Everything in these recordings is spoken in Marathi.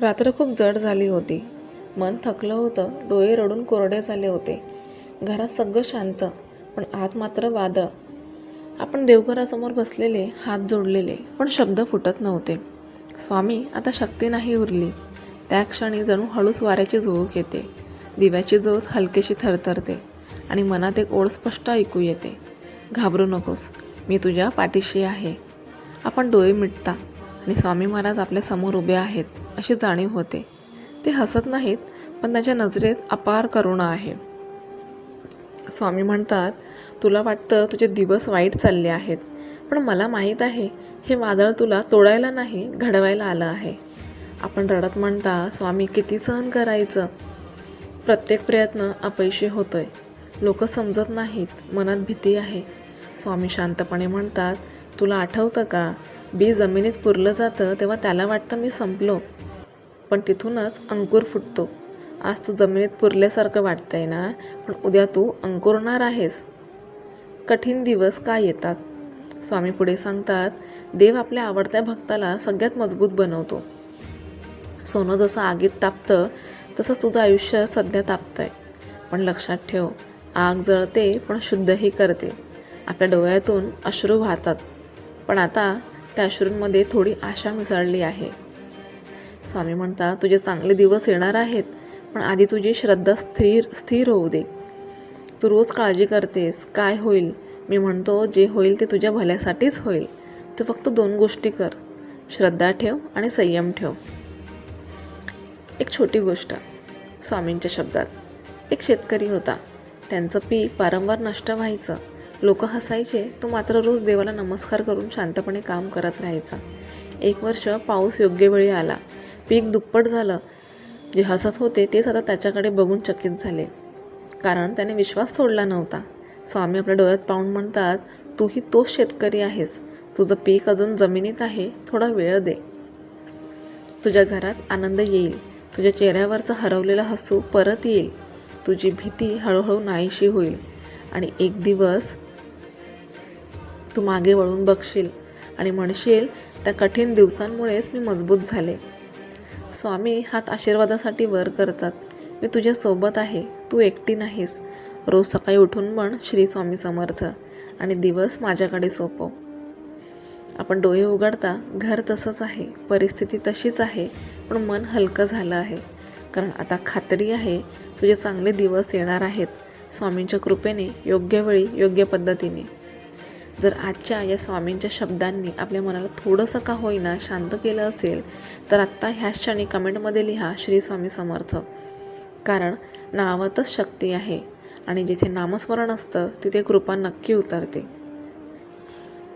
रात्र खूप जड झाली होती. मन थकलं होतं, डोळे रडून कोरडे झाले होते. घरात सगळं शांत, पण आत मात्र वादळ. आपण देवघरासमोर बसलेले, हात जोडलेले, पण शब्द फुटत नव्हते. स्वामी, आता शक्ती नाही उरली. त्या क्षणी जणू हळूच वाऱ्याची झुळूक येते. दिव्याची ज्योत हलकीशी थरथरते आणि मनात एक ओळ स्पष्ट ऐकू येते. घाबरू नकोस, मी तुझ्या पाठीशी आहे. आपण डोळे मिटता आणि स्वामी महाराज आपल्या समोर उभे आहेत अशी जाणीव होते. ते हसत नाहीत, पण त्यांच्या नजरेत अपार करुणा आहे. स्वामी म्हणतात, तुला वाटतं तुझे दिवस वाईट चालले आहेत, पण मला माहीत आहे हे वादळ तुला तोडायला नाही, घडवायला आलं आहे. आपण रडत म्हणता, स्वामी किती सहन करायचं. प्रत्येक प्रयत्न अपयशी होतोय. लोक समजत नाहीत, मनात भीती आहे. स्वामी शांतपणे म्हणतात, तुला आठवतं का, बी जमिनीत पुरलं जातं तेव्हा त्याला वाटतं मी संपलो, पण तिथूनच अंकुर फुटतो. आज तू जमिनीत पुरल्यासारखं वाटतंय ना, पण उद्या तू अंकुरणार आहेस. कठीण दिवस का येतात? स्वामी पुढे सांगतात, देव आपल्या आवडत्या भक्ताला सगळ्यात मजबूत बनवतो. सोनं जसं आगीत तापतं तसं तुझं आयुष्य सध्या तापतंय. पण लक्षात ठेव, आग जळते पण शुद्धही करते. आपल्या डोळ्यातून अश्रू वाहतात, पण आता त्या अश्रूंमध्ये थोडी आशा मिसळली आहे. स्वामी म्हणतात, तुझे चांगले दिवस येणार आहेत, पण आधी तुझी श्रद्धा स्थिर होऊ दे. तू रोज काळजी करतेस, काय होईल. मी म्हणतो, जे होईल ते तुझ्या भल्यासाठीच होईल. तू फक्त 2 गोष्टी कर, श्रद्धा ठेव आणि संयम ठेव. एक छोटी गोष्ट स्वामींच्या शब्दात. एक शेतकरी होता. त्यांचं पीक वारंवार नष्ट व्हायचं. लोक हसायचे, तो मात्र रोज देवाला नमस्कार करून शांतपणे काम करत राहायचा. 1 वर्ष पाऊस योग्य वेळी आला. पीक दुप्पट झालं. जे हसत होते तेच आता त्याच्याकडे बघून चकित झाले, कारण त्याने विश्वास सोडला नव्हता. स्वामी आपल्या डोळ्यात पाहून म्हणतात, तूही तोच शेतकरी आहेस. तुझं पीक अजून जमिनीत आहे, थोडा वेळ दे. तुझ्या घरात आनंद येईल. तुझ्या चेहऱ्यावरचं हरवलेलं हसू परत येईल. तुझी भीती हळूहळू नाहीशी होईल आणि एक दिवस तू मागे वळून बघशील आणि म्हणशील, त्या कठीण दिवसांमुळेच मी मजबूत झाले. स्वामी हात आशीर्वादासाठी वर करतात. मी तुझ्या सोबत आहे, तू एकटी नाहीस. रोज सकाळी उठून म्हण, श्री स्वामी समर्थ, आणि दिवस माझ्याकडे सोपव. आपण डोळे उघडता, घर तसंच आहे, परिस्थिती तशीच आहे, पण मन हलकं झालं आहे. कारण आता खात्री आहे, तुझे चांगले दिवस येणार आहेत, स्वामींच्या कृपेने, योग्य वेळी, योग्य पद्धतीने. जर आजच्या या स्वामींच्या शब्दांनी आपल्या मनाला थोडंसं का होईना शांत केलं असेल, तर आत्ता ह्याच क्षणी कमेंटमध्ये लिहा, श्री स्वामी समर्थ. कारण नावातच शक्ती आहे आणि जिथे नामस्मरण असतं तिथे कृपा नक्की उतरते.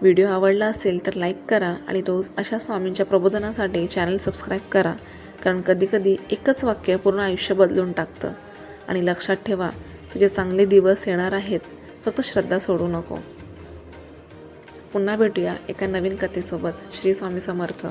व्हिडिओ आवडला असेल तर लाईक करा आणि रोज अशा स्वामींच्या प्रबोधनासाठी चॅनल सबस्क्राईब करा. कारण कधीकधी एकच वाक्य पूर्ण आयुष्य बदलून टाकतं. आणि लक्षात ठेवा, तुझे चांगले दिवस येणार आहेत, फक्त श्रद्धा सोडू नको. पुन्हा भेटूया एका नवीन कथेसोबत. श्री स्वामी समर्थ.